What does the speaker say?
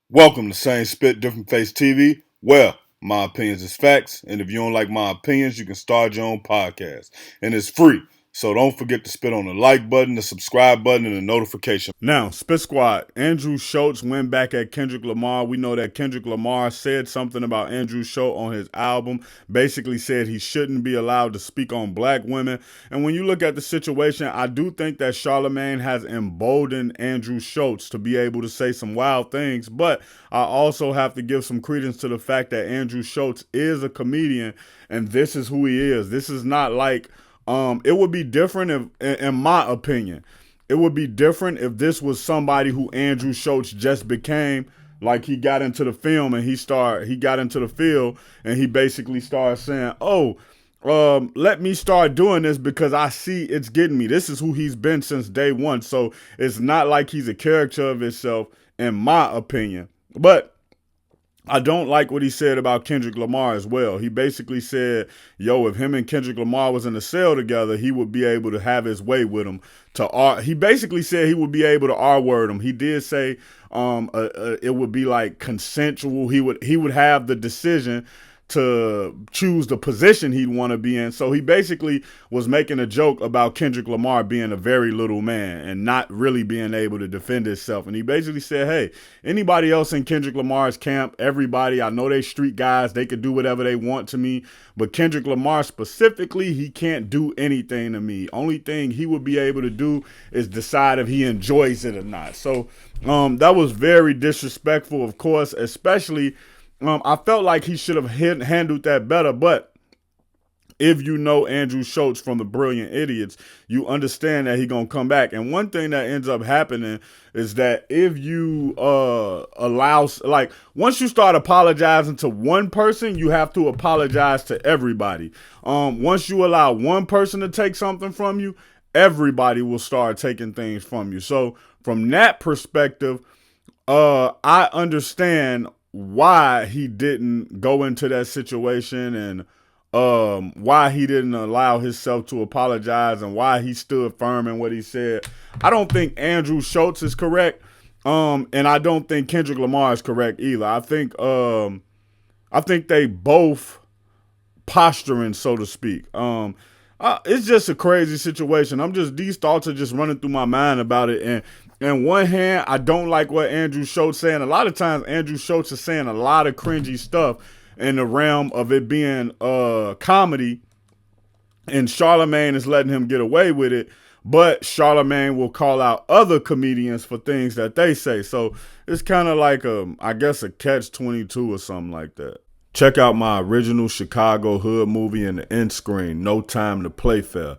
Welcome to Same Spit, Different Face TV. Well, my opinions is facts, and if you don't like my opinions, you can start your own podcast. And it's free. So don't forget to spit on the like button, the subscribe button, and the notification. Now, Spit Squad, Andrew Schulz went back at Kendrick Lamar. We know that Kendrick Lamar said something about Andrew Schulz on his album, basically said he shouldn't be allowed to speak on black women. And when you look at the situation, I do think that Charlemagne has emboldened Andrew Schulz to be able to say some wild things, but I also have to give some credence to the fact that Andrew Schulz is a comedian, and this is who he is. This is not like it would be different if, in my opinion, it would be different if this was somebody who Andrew Schulz just became. Like he got into the film and he got into the field and he basically started saying, "Oh, let me start doing this because I see it's getting me." This is who he's been since day one. So it's not like he's a character of himself, in my opinion. But I don't like what he said about Kendrick Lamar as well. He basically said, yo, if him and Kendrick Lamar was in a cell together, he would be able to have his way with him. He basically said he would be able to R-word him. He did say it would be like consensual. He would have the decision to choose the position he'd want to be in. So he basically was making a joke about Kendrick Lamar being a very little man and not really being able to defend himself. And he basically said, hey, anybody else in Kendrick Lamar's camp, everybody, I know they street guys, they could do whatever they want to me, but Kendrick Lamar specifically, he can't do anything to me. Only thing he would be able to do is decide if he enjoys it or not. So that was very disrespectful, of course, especially I felt like he should have handled that better, but if you know Andrew Schulz from the Brilliant Idiots, you understand that he gonna come back. And one thing that ends up happening is that if you allow, like, once you start apologizing to one person, you have to apologize to everybody. Once you allow one person to take something from you, everybody will start taking things from you. So from that perspective, I understand why he didn't go into that situation and why he didn't allow himself to apologize and why he stood firm in what he said. I don't think Andrew Schulz is correct, and I don't think Kendrick Lamar is correct either. I think they both posturing, so to speak. It's just a crazy situation. These thoughts are just running through my mind about it. And on one hand, I don't like what Andrew Schulz saying. A lot of times Andrew Schulz is saying a lot of cringy stuff in the realm of it being comedy, and Charlemagne is letting him get away with it. But Charlemagne will call out other comedians for things that they say. So it's kind of like I guess a catch-22 or something like that. Check out my original Chicago hood movie in the end screen, No Time to Play Fair.